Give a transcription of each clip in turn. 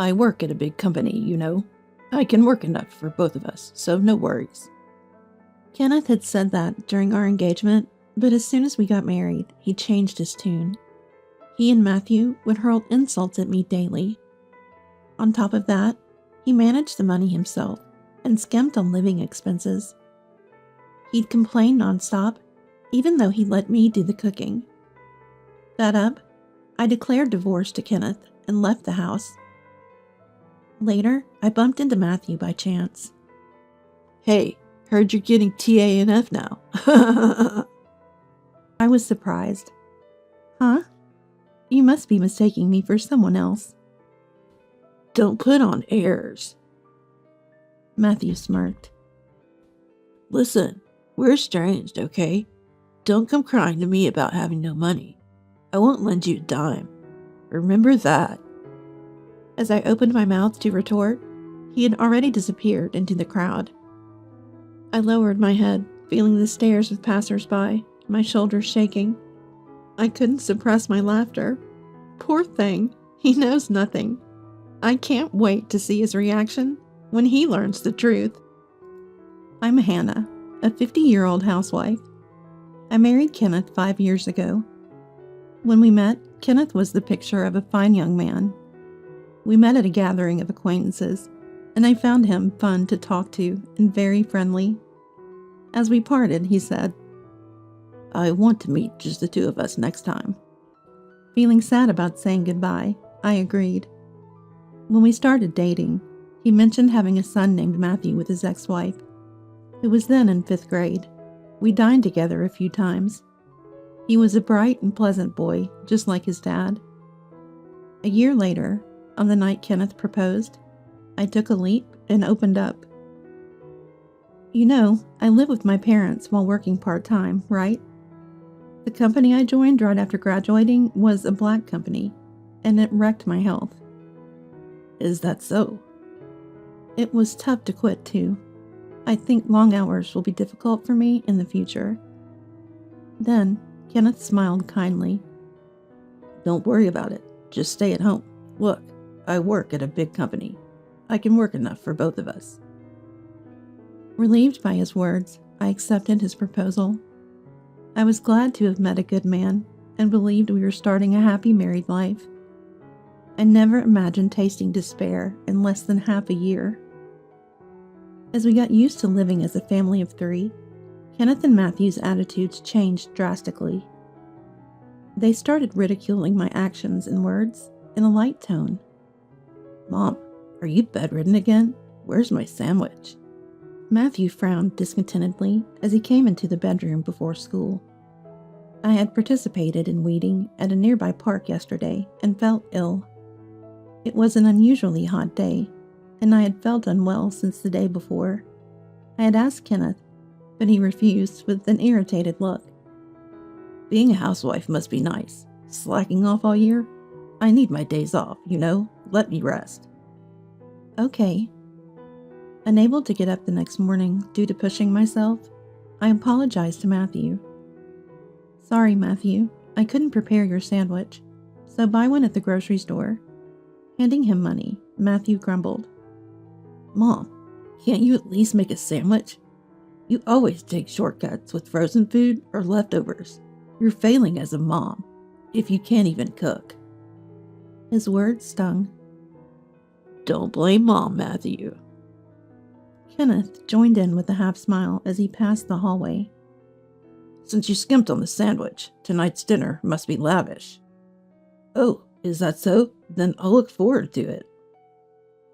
I work at a big company, you know. I can work enough for both of us, so no worries. Kenneth had said that during our engagement, but as soon as we got married, he changed his tune. He and Matthew would hurl insults at me daily. On top of that, he managed the money himself and skimped on living expenses. He'd complain nonstop, even though he let me do the cooking. Fed up, I declared divorce to Kenneth and left the house. Later, I bumped into Matthew by chance. Hey, heard you're getting TANF now. I was surprised. Huh? You must be mistaking me for someone else. Don't put on airs. Matthew smirked. Listen, we're estranged, okay? Don't come crying to me about having no money. I won't lend you a dime. Remember that. As I opened my mouth to retort, he had already disappeared into the crowd. I lowered my head, feeling the stares of passers-by, my shoulders shaking. I couldn't suppress my laughter. Poor thing, he knows nothing. I can't wait to see his reaction when he learns the truth. I'm Hannah, a 50-year-old housewife. I married Kenneth 5 years ago. When we met, Kenneth was the picture of a fine young man. We met at a gathering of acquaintances, and I found him fun to talk to and very friendly. As we parted, he said, I want to meet just the two of us next time. Feeling sad about saying goodbye, I agreed. When we started dating, he mentioned having a son named Matthew with his ex-wife, who was then in 5th grade. We dined together a few times. He was a bright and pleasant boy, just like his dad. A year later, on the night Kenneth proposed, I took a leap and opened up. You know, I live with my parents while working part-time, right? The company I joined right after graduating was a black company, and it wrecked my health. Is that so? It was tough to quit, too. I think long hours will be difficult for me in the future. Then, Kenneth smiled kindly. Don't worry about it. Just stay at home. Look, I work at a big company. I can work enough for both of us. Relieved by his words, I accepted his proposal. I was glad to have met a good man and believed we were starting a happy married life. I never imagined tasting despair in less than half a year. As we got used to living as a family of 3, Kenneth and Matthew's attitudes changed drastically. They started ridiculing my actions and words in a light tone. Mom, are you bedridden again? Where's my sandwich? Matthew frowned discontentedly as he came into the bedroom before school. I had participated in weeding at a nearby park yesterday and felt ill. It was an unusually hot day, and I had felt unwell since the day before. I had asked Kenneth, but he refused with an irritated look. Being a housewife must be nice. Slacking off all year? I need my days off, you know? Let me rest. Okay. Unable to get up the next morning due to pushing myself, I apologized to Matthew. Sorry, Matthew, I couldn't prepare your sandwich, so buy one at the grocery store. Handing him money, Matthew grumbled. Mom, can't you at least make a sandwich? You always take shortcuts with frozen food or leftovers. You're failing as a mom, if you can't even cook. His words stung. Don't blame Mom, Matthew. Kenneth joined in with a half smile as he passed the hallway. Since you skimped on the sandwich, tonight's dinner must be lavish. Oh, is that so? Then I'll look forward to it.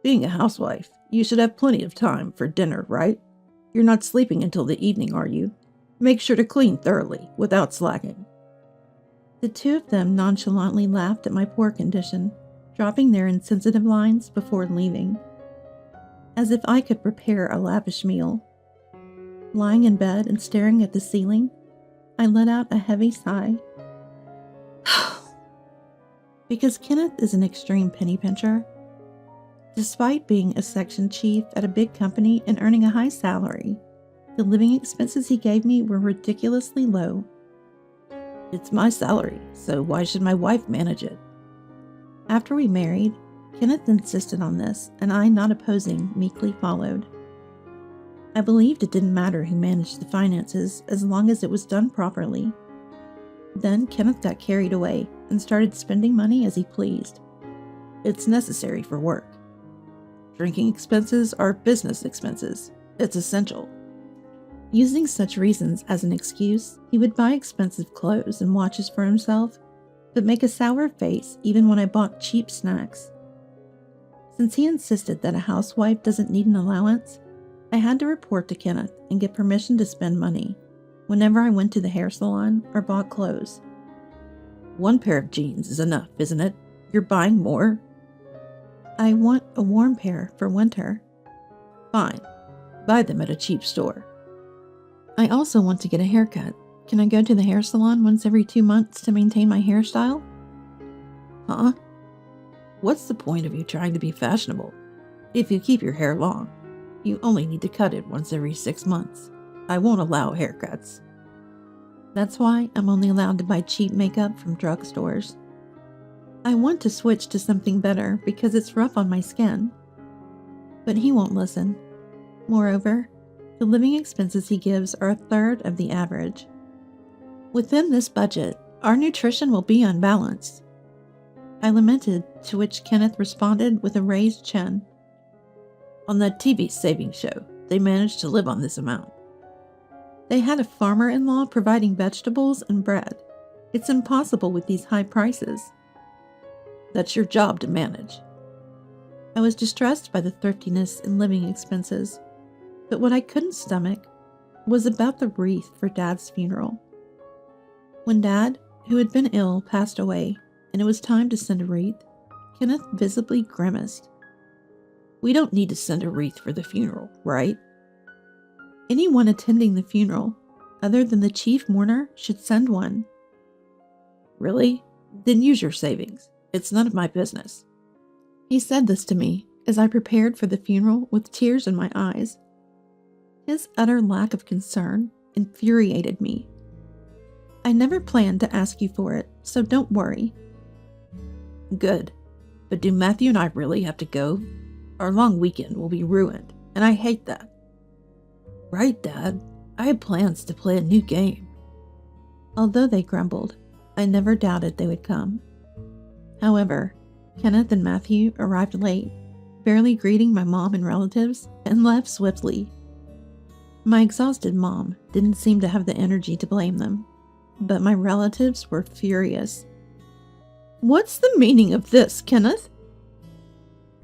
Being a housewife, you should have plenty of time for dinner, right? You're not sleeping until the evening, are you? Make sure to clean thoroughly, without slacking. The two of them nonchalantly laughed at my poor condition, dropping their insensitive lines before leaving. As if I could prepare a lavish meal. Lying in bed and staring at the ceiling, I let out a heavy sigh. Because Kenneth is an extreme penny pincher. Despite being a section chief at a big company and earning a high salary, the living expenses he gave me were ridiculously low. It's my salary, so why should my wife manage it? After we married, Kenneth insisted on this, and I, not opposing, meekly followed. I believed it didn't matter who managed the finances as long as it was done properly. Then Kenneth got carried away and started spending money as he pleased. It's necessary for work. Drinking expenses are business expenses. It's essential. Using such reasons as an excuse, he would buy expensive clothes and watches for himself, but make a sour face even when I bought cheap snacks. Since he insisted that a housewife doesn't need an allowance, I had to report to Kenneth and get permission to spend money whenever I went to the hair salon or bought clothes. One pair of jeans is enough, isn't it? You're buying more? I want a warm pair for winter. Fine. Buy them at a cheap store. I also want to get a haircut. Can I go to the hair salon once every 2 months to maintain my hairstyle? Huh? What's the point of you trying to be fashionable? If you keep your hair long, you only need to cut it once every 6 months. I won't allow haircuts. That's why I'm only allowed to buy cheap makeup from drugstores. I want to switch to something better because it's rough on my skin. But he won't listen. Moreover, the living expenses he gives are a third of the average. Within this budget, our nutrition will be unbalanced. I lamented, to which Kenneth responded with a raised chin. On that TV savings show, they managed to live on this amount. They had a farmer-in-law providing vegetables and bread. It's impossible with these high prices. That's your job to manage. I was distressed by the thriftiness in living expenses, but what I couldn't stomach was about the wreath for Dad's funeral. When Dad, who had been ill, passed away, and it was time to send a wreath, Kenneth visibly grimaced. We don't need to send a wreath for the funeral, right? Anyone attending the funeral, other than the chief mourner, should send one. Really? Then use your savings. It's none of my business. He said this to me as I prepared for the funeral with tears in my eyes. His utter lack of concern infuriated me. I never planned to ask you for it, so don't worry. Good. But do Matthew and I really have to go? Our long weekend will be ruined, and I hate that. Right, Dad? I had plans to play a new game. Although they grumbled, I never doubted they would come. However, Kenneth and Matthew arrived late, barely greeting my mom and relatives, and left swiftly. My exhausted mom didn't seem to have the energy to blame them, but my relatives were furious. What's the meaning of this, Kenneth?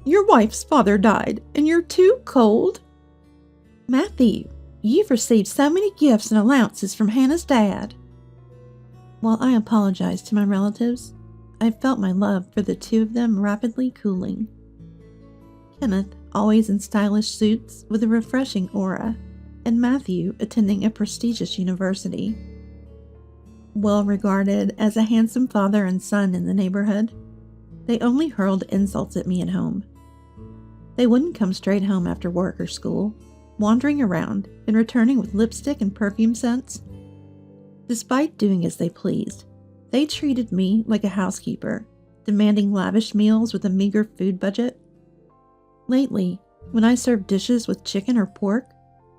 Your wife's father died, and you're too cold? Matthew, you've received so many gifts and allowances from Hannah's dad. While I apologized to my relatives, I felt my love for the two of them rapidly cooling. Kenneth, always in stylish suits with a refreshing aura, and Matthew attending a prestigious university. Well regarded as a handsome father and son in the neighborhood, they only hurled insults at me at home. They wouldn't come straight home after work or school, wandering around and returning with lipstick and perfume scents. Despite doing as they pleased, they treated me like a housekeeper, demanding lavish meals with a meager food budget. Lately, when I served dishes with chicken or pork,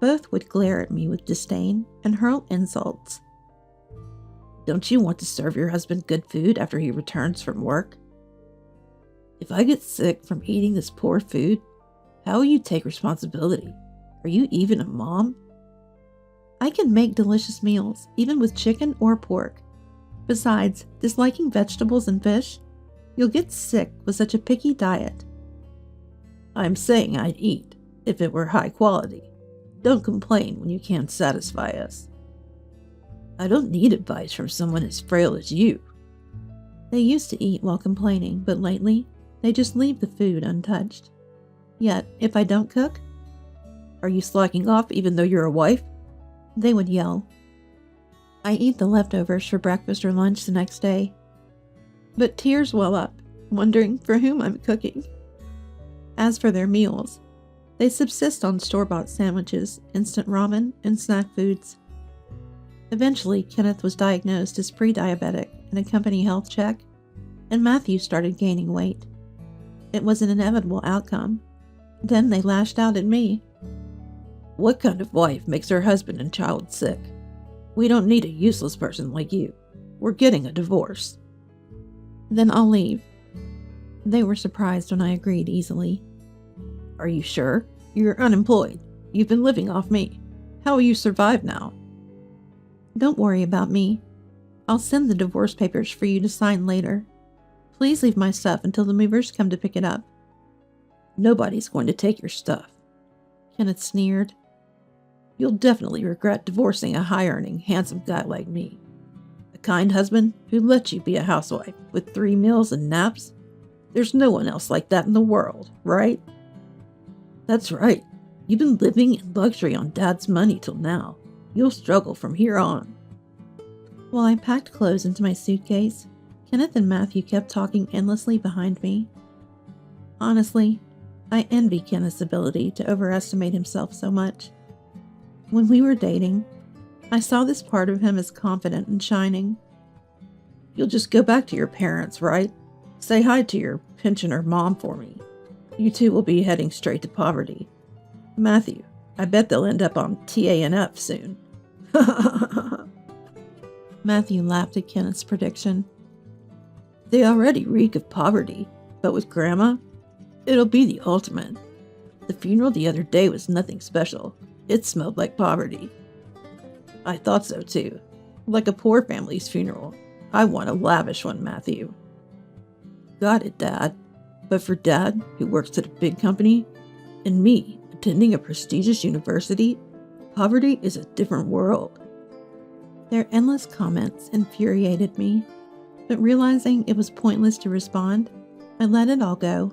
both would glare at me with disdain and hurl insults. Don't you want to serve your husband good food after he returns from work? If I get sick from eating this poor food, how will you take responsibility? Are you even a mom? I can make delicious meals, even with chicken or pork. Besides, disliking vegetables and fish, you'll get sick with such a picky diet. I'm saying I'd eat, if it were high quality. Don't complain when you can't satisfy us. I don't need advice from someone as frail as you. They used to eat while complaining, but lately, they just leave the food untouched. Yet, if I don't cook, are you slacking off even though you're a wife? They would yell. I eat the leftovers for breakfast or lunch the next day. But tears well up, wondering for whom I'm cooking. As for their meals, they subsist on store-bought sandwiches, instant ramen, and snack foods. Eventually, Kenneth was diagnosed as pre-diabetic and a company health check, and Matthew started gaining weight. It was an inevitable outcome. Then they lashed out at me. What kind of wife makes her husband and child sick? We don't need a useless person like you. We're getting a divorce. Then I'll leave. They were surprised when I agreed easily. Are you sure? You're unemployed. You've been living off me. How will you survive now? Don't worry about me. I'll send the divorce papers for you to sign later. Please leave my stuff until the movers come to pick it up. Nobody's going to take your stuff. Kenneth sneered. You'll definitely regret divorcing a high-earning, handsome guy like me. A kind husband who lets you be a housewife with 3 meals and naps. There's no one else like that in the world, right? That's right. You've been living in luxury on Dad's money till now. You'll struggle from here on. While I packed clothes into my suitcase, Kenneth and Matthew kept talking endlessly behind me. Honestly, I envy Kenneth's ability to overestimate himself so much. When we were dating, I saw this part of him as confident and shining. You'll just go back to your parents, right? Say hi to your pensioner mom for me. You two will be heading straight to poverty. Matthew, I bet they'll end up on TANF soon. Matthew laughed at Kenneth's prediction. They already reek of poverty, but with Grandma, it'll be the ultimate. The funeral the other day was nothing special. It smelled like poverty. I thought so too. Like a poor family's funeral. I want a lavish one, Matthew. Got it, Dad. But for Dad, who works at a big company, and me, attending a prestigious university, poverty is a different world. Their endless comments infuriated me, but realizing it was pointless to respond, I let it all go.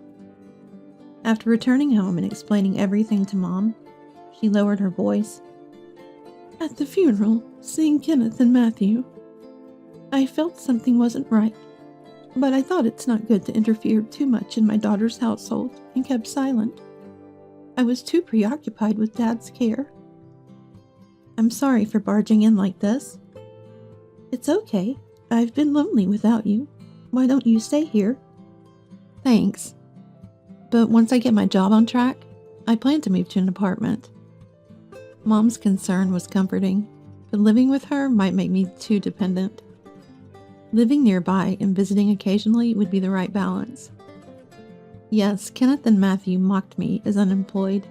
After returning home and explaining everything to Mom, she lowered her voice. At the funeral, seeing Kenneth and Matthew, I felt something wasn't right, but I thought it's not good to interfere too much in my daughter's household and kept silent. I was too preoccupied with Dad's care. I'm sorry for barging in like this. It's okay. I've been lonely without you. Why don't you stay here? Thanks. But once I get my job on track, I plan to move to an apartment. Mom's concern was comforting, but living with her might make me too dependent. Living nearby and visiting occasionally would be the right balance. Yes, Kenneth and Matthew mocked me as unemployed,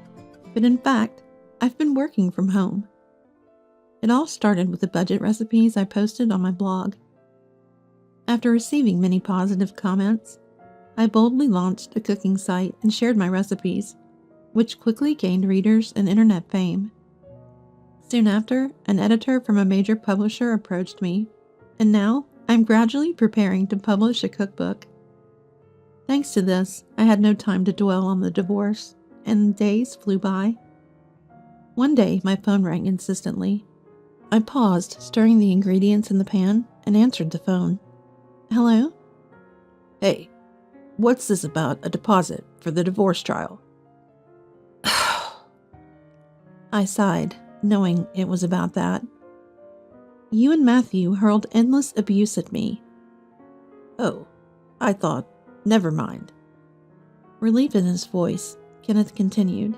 but in fact, I've been working from home. It all started with the budget recipes I posted on my blog. After receiving many positive comments, I boldly launched a cooking site and shared my recipes, which quickly gained readers and internet fame. Soon after, an editor from a major publisher approached me, and now I'm gradually preparing to publish a cookbook. Thanks to this, I had no time to dwell on the divorce, and days flew by. One day, my phone rang insistently. I paused, stirring the ingredients in the pan, and answered the phone. Hello? Hey, what's this about a deposit for the divorce trial? I sighed, knowing it was about that. You and Matthew hurled endless abuse at me. Oh, I thought, never mind. Relief in his voice, Kenneth continued.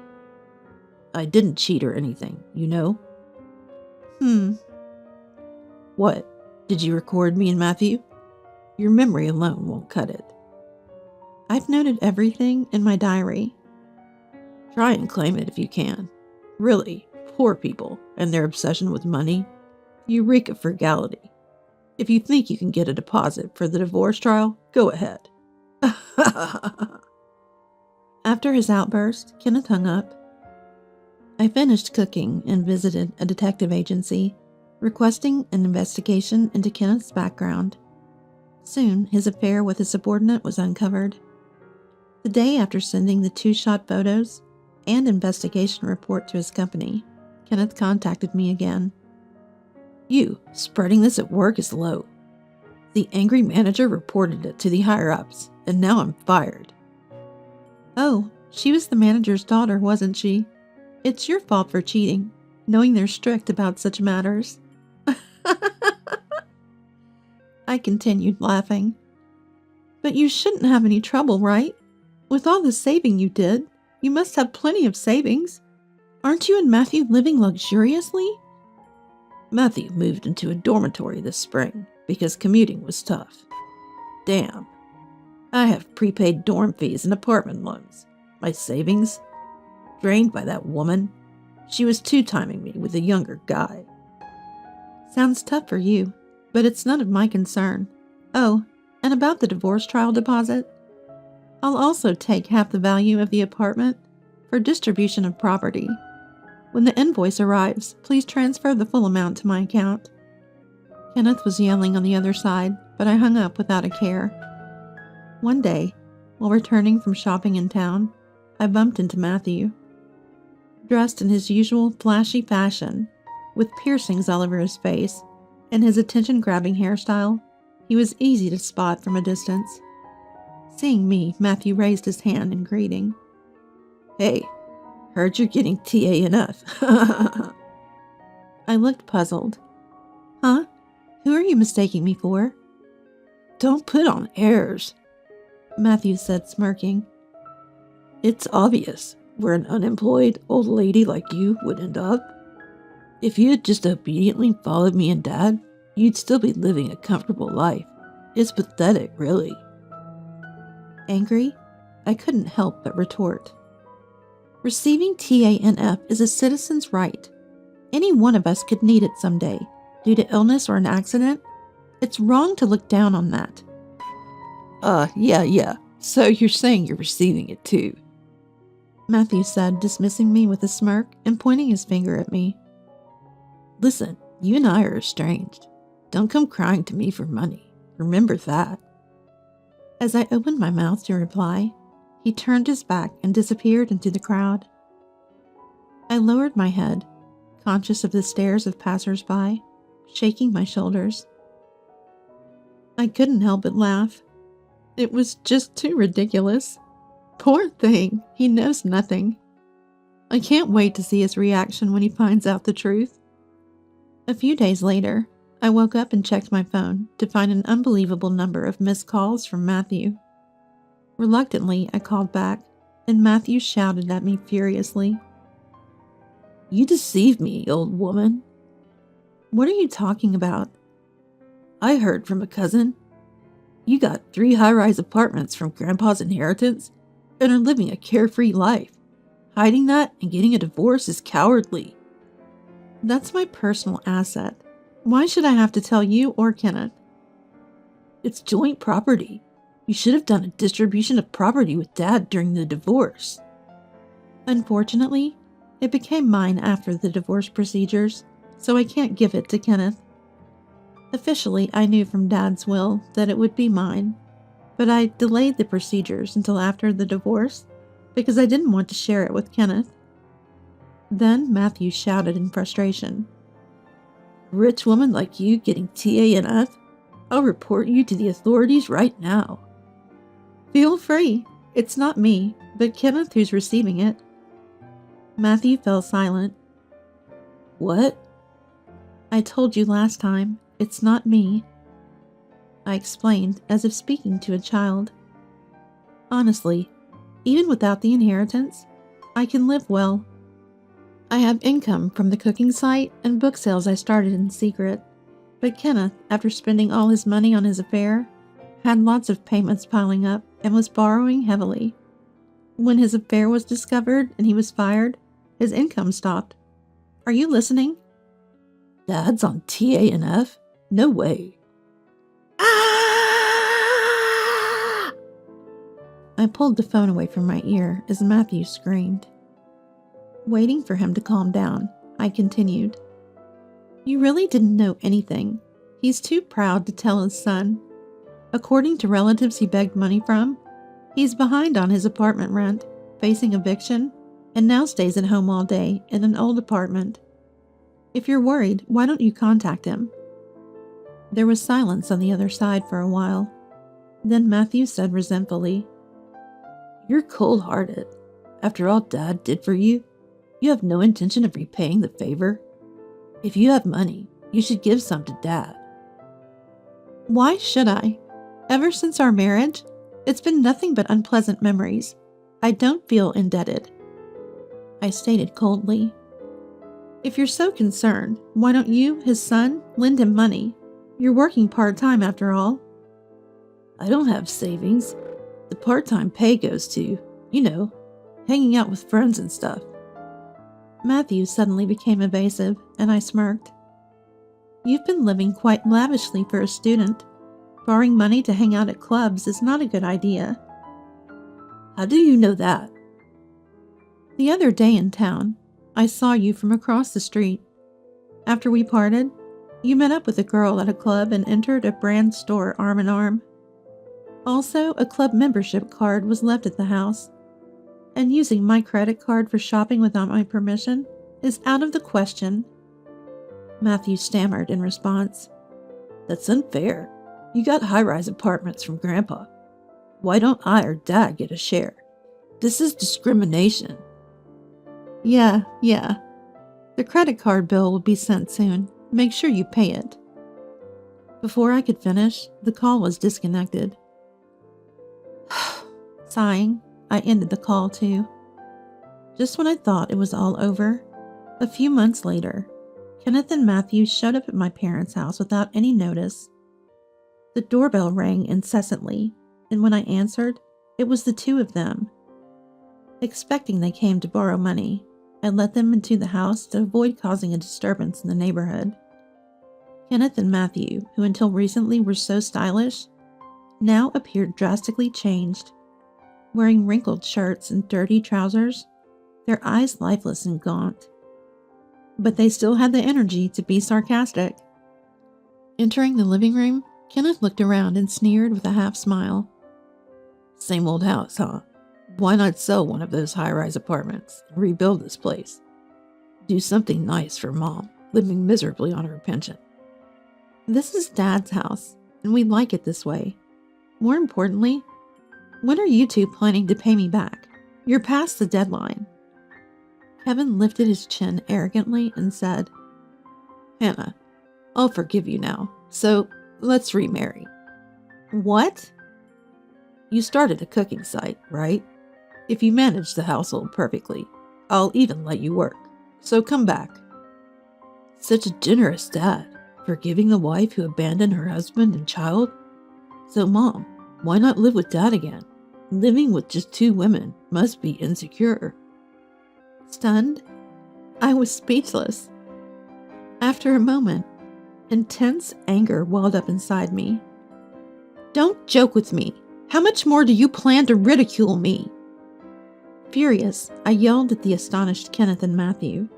I didn't cheat or anything, you know? What? Did you record me and Matthew? Your memory alone won't cut it. I've noted everything in my diary. Try and claim it if you can. Really, poor people and their obsession with money. You reek of frugality. If you think you can get a deposit for the divorce trial, go ahead. After his outburst, Kenneth hung up. I finished cooking and visited a detective agency, requesting an investigation into Kenneth's background. Soon, his affair with a subordinate was uncovered. The day after sending the 2-shot photos and investigation report to his company, Kenneth contacted me again. You, spreading this at work is low. The angry manager reported it to the higher-ups, and now I'm fired. Oh, she was the manager's daughter, wasn't she? It's your fault for cheating, knowing they're strict about such matters. I continued laughing. But you shouldn't have any trouble, right? With all the saving you did, you must have plenty of savings. Aren't you and Matthew living luxuriously? Matthew moved into a dormitory this spring because commuting was tough. Damn. I have prepaid dorm fees and apartment loans. My savings? Drained by that woman. She was two-timing me with a younger guy. Sounds tough for you, but it's none of my concern. Oh, and about the divorce trial deposit? I'll also take half the value of the apartment for distribution of property. When the invoice arrives, please transfer the full amount to my account. Kenneth was yelling on the other side, but I hung up without a care. One day, while returning from shopping in town, I bumped into Matthew. Dressed in his usual flashy fashion, with piercings all over his face, and his attention-grabbing hairstyle, he was easy to spot from a distance. Seeing me, Matthew raised his hand in greeting. Hey, heard you're getting TANF. I looked puzzled. Huh? Who are you mistaking me for? Don't put on airs, Matthew said, smirking. It's obvious where an unemployed old lady like you would end up. If you had just obediently followed me and Dad, you'd still be living a comfortable life. It's pathetic, really. Angry, I couldn't help but retort. Receiving TANF is a citizen's right. Any one of us could need it someday, due to illness or an accident. It's wrong to look down on that. Yeah. So you're saying you're receiving it too? Matthew said, dismissing me with a smirk and pointing his finger at me. Listen, you and I are estranged. Don't come crying to me for money. Remember that. As I opened my mouth to reply, he turned his back and disappeared into the crowd. I lowered my head, conscious of the stares of passers-by, shaking my shoulders. I couldn't help but laugh. It was just too ridiculous. Poor thing, he knows nothing. I can't wait to see his reaction when he finds out the truth. A few days later, I woke up and checked my phone to find an unbelievable number of missed calls from Matthew. Reluctantly, I called back, and Matthew shouted at me furiously. You deceived me, old woman. What are you talking about? I heard from a cousin. You got 3 high-rise apartments from Grandpa's inheritance and are living a carefree life. Hiding that and getting a divorce is cowardly. That's my personal asset. Why should I have to tell you or Kenneth? It's joint property. You should have done a distribution of property with Dad during the divorce. Unfortunately, it became mine after the divorce procedures, so I can't give it to Kenneth. Officially, I knew from Dad's will that it would be mine, but I delayed the procedures until after the divorce because I didn't want to share it with Kenneth. Then Matthew shouted in frustration. A rich woman like you getting TANF? I'll report you to the authorities right now. Feel free. It's not me, but Kenneth who's receiving it. Matthew fell silent. What? I told you last time, it's not me. I explained as if speaking to a child. Honestly, even without the inheritance, I can live well. I have income from the cooking site and book sales I started in secret, but Kenneth, after spending all his money on his affair, had lots of payments piling up and was borrowing heavily. When his affair was discovered and he was fired, his income stopped. Are you listening? Dad's on TANF? No way. Ah! I pulled the phone away from my ear as Matthew screamed. Waiting for him to calm down, I continued. You really didn't know anything. He's too proud to tell his son. According to relatives he begged money from, he's behind on his apartment rent, facing eviction, and now stays at home all day in an old apartment. If you're worried, why don't you contact him? There was silence on the other side for a while. Then Matthew said resentfully, You're cold-hearted. After all Dad did for you, you have no intention of repaying the favor. If you have money, you should give some to Dad. Why should I? Ever since our marriage, it's been nothing but unpleasant memories, I don't feel indebted, I stated coldly. If you're so concerned, why don't you, his son, lend him money? You're working part-time after all. I don't have savings. The part-time pay goes to, hanging out with friends and stuff. Matthew suddenly became evasive, and I smirked. You've been living quite lavishly for a student. Borrowing money to hang out at clubs is not a good idea. How do you know that? The other day in town, I saw you from across the street. After we parted, you met up with a girl at a club and entered a brand store arm in arm. Also, a club membership card was left at the house, and using my credit card for shopping without my permission is out of the question. Matthew stammered in response. That's unfair. You got high-rise apartments from Grandpa. Why don't I or Dad get a share? This is discrimination. Yeah. The credit card bill will be sent soon. Make sure you pay it. Before I could finish, the call was disconnected. Sighing, I ended the call too. Just when I thought it was all over, a few months later, Kenneth and Matthew showed up at my parents' house without any notice. The doorbell rang incessantly, and when I answered, it was the two of them. Expecting they came to borrow money, I let them into the house to avoid causing a disturbance in the neighborhood. Kenneth and Matthew, who until recently were so stylish, now appeared drastically changed. Wearing wrinkled shirts and dirty trousers, their eyes lifeless and gaunt. But they still had the energy to be sarcastic. Entering the living room, Kenneth looked around and sneered with a half-smile. Same old house, huh? Why not sell one of those high-rise apartments and rebuild this place? Do something nice for Mom, living miserably on her pension. This is Dad's house, and we like it this way. More importantly, when are you two planning to pay me back? You're past the deadline. Kevin lifted his chin arrogantly and said, Hannah, I'll forgive you now, so let's remarry. What? You started a cooking site, right? If you manage the household perfectly, I'll even let you work, so come back. Such a generous dad, forgiving the wife who abandoned her husband and child. So Mom, why not live with Dad again? Living with just two women must be insecure. Stunned, I was speechless. After a moment, intense anger welled up inside me. Don't joke with me. How much more do you plan to ridicule me? Furious, I yelled at the astonished Kenneth and Matthew.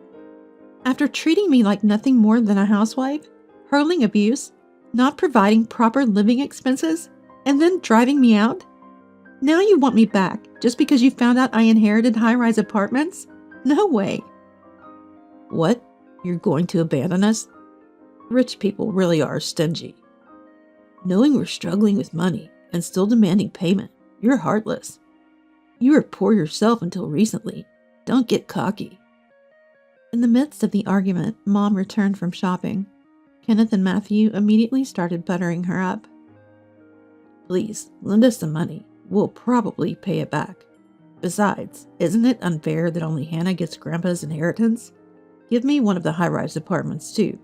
After treating me like nothing more than a housewife, hurling abuse, not providing proper living expenses, and then driving me out? Now you want me back just because you found out I inherited high-rise apartments? No way. What? You're going to abandon us? Rich people really are stingy. Knowing we're struggling with money and still demanding payment, you're heartless. You were poor yourself until recently. Don't get cocky. In the midst of the argument, Mom returned from shopping. Kenneth and Matthew immediately started buttering her up. Please, lend us some money. We'll probably pay it back. Besides, isn't it unfair that only Hannah gets Grandpa's inheritance? Give me one of the high-rise apartments, too.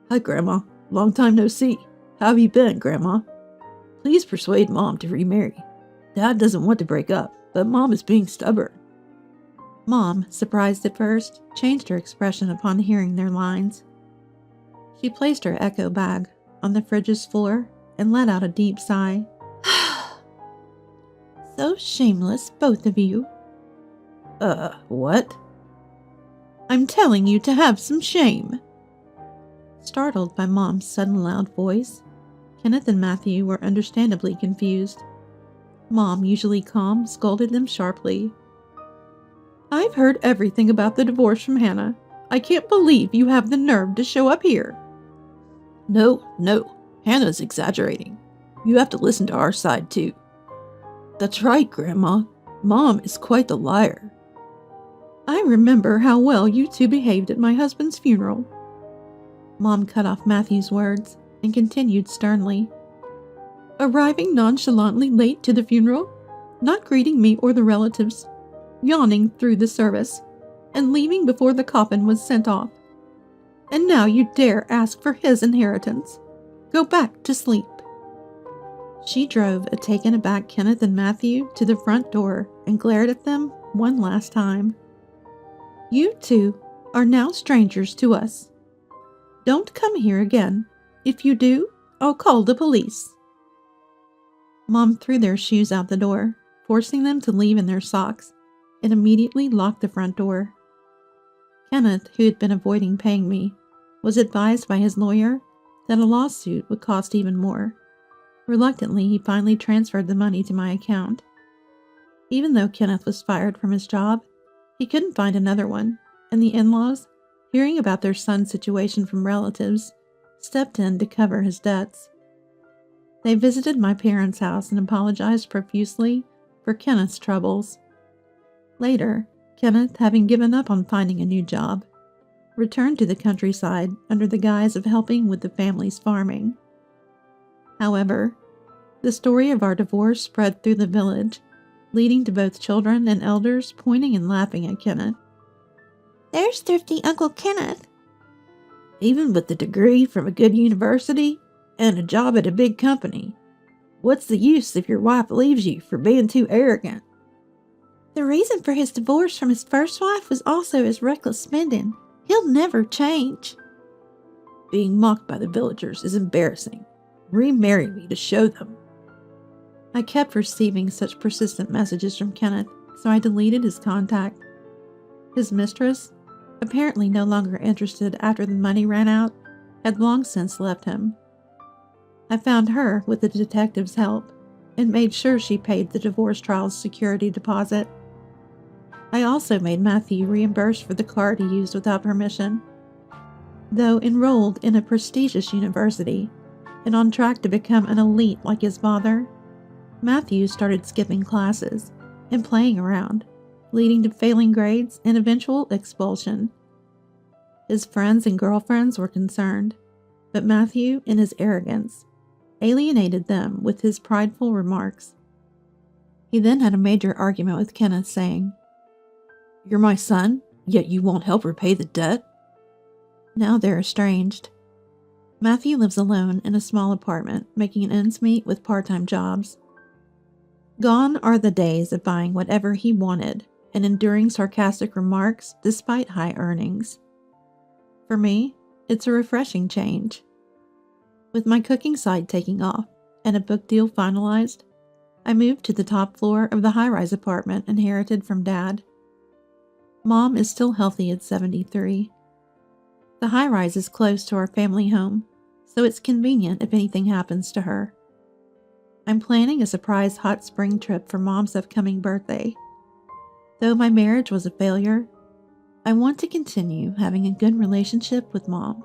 Hi, Grandma. Long time no see. How have you been, Grandma? Please persuade Mom to remarry. Dad doesn't want to break up, but Mom is being stubborn. Mom, surprised at first, changed her expression upon hearing their lines. She placed her echo bag on the fridge's floor and let out a deep sigh. So shameless, both of you. What? I'm telling you to have some shame. Startled by Mom's sudden loud voice, Kenneth and Matthew were understandably confused. Mom, usually calm, scolded them sharply. I've heard everything about the divorce from Hannah. I can't believe you have the nerve to show up here. No. Hannah's exaggerating. You have to listen to our side, too. That's right, Grandma. Mom is quite the liar. I remember how well you two behaved at my husband's funeral. Mom cut off Matthew's words and continued sternly. Arriving nonchalantly late to the funeral? not greeting me or the relatives, yawning through the service, and leaving before the coffin was sent off. And now you dare ask for his inheritance. Go back to sleep." She drove a taken aback Kenneth and Matthew to the front door and glared at them one last time. "You two are now strangers to us. Don't come here again. If you do, I'll call the police." Mom threw their shoes out the door, forcing them to leave in their socks, and immediately locked the front door. Kenneth, who had been avoiding paying me, was advised by his lawyer that a lawsuit would cost even more. Reluctantly, he finally transferred the money to my account. Even though Kenneth was fired from his job, he couldn't find another one, and the in-laws, hearing about their son's situation from relatives, stepped in to cover his debts. They visited my parents' house and apologized profusely for Kenneth's troubles. Later, Kenneth, having given up on finding a new job, returned to the countryside under the guise of helping with the family's farming. However, the story of our divorce spread through the village, leading to both children and elders pointing and laughing at Kenneth. "There's thrifty Uncle Kenneth." Even with a degree from a good university and a job at a big company, what's the use if your wife leaves you for being too arrogant? "The reason for his divorce from his first wife was also his reckless spending. He'll never change." Being mocked by the villagers is embarrassing. Remarry me to show them. I kept receiving such persistent messages from Kenneth, so I deleted his contact. His mistress, apparently no longer interested after the money ran out, had long since left him. I found her with the detective's help and made sure she paid the divorce trial's security deposit. I also made Matthew reimburse for the card he used without permission. Though enrolled in a prestigious university and on track to become an elite like his father, Matthew started skipping classes and playing around, leading to failing grades and eventual expulsion. His friends and girlfriends were concerned, but Matthew, in his arrogance, alienated them with his prideful remarks. He then had a major argument with Kenneth, saying, "You're my son, yet you won't help repay the debt?" Now they're estranged. Matthew lives alone in a small apartment, making ends meet with part-time jobs. Gone are the days of buying whatever he wanted and enduring sarcastic remarks despite high earnings. For me, it's a refreshing change. With my cooking side taking off and a book deal finalized, I moved to the top floor of the high-rise apartment inherited from Dad. Mom is still healthy at 73. The high-rise is close to our family home, so it's convenient if anything happens to her. I'm planning a surprise hot spring trip for Mom's upcoming birthday. Though my marriage was a failure, I want to continue having a good relationship with Mom.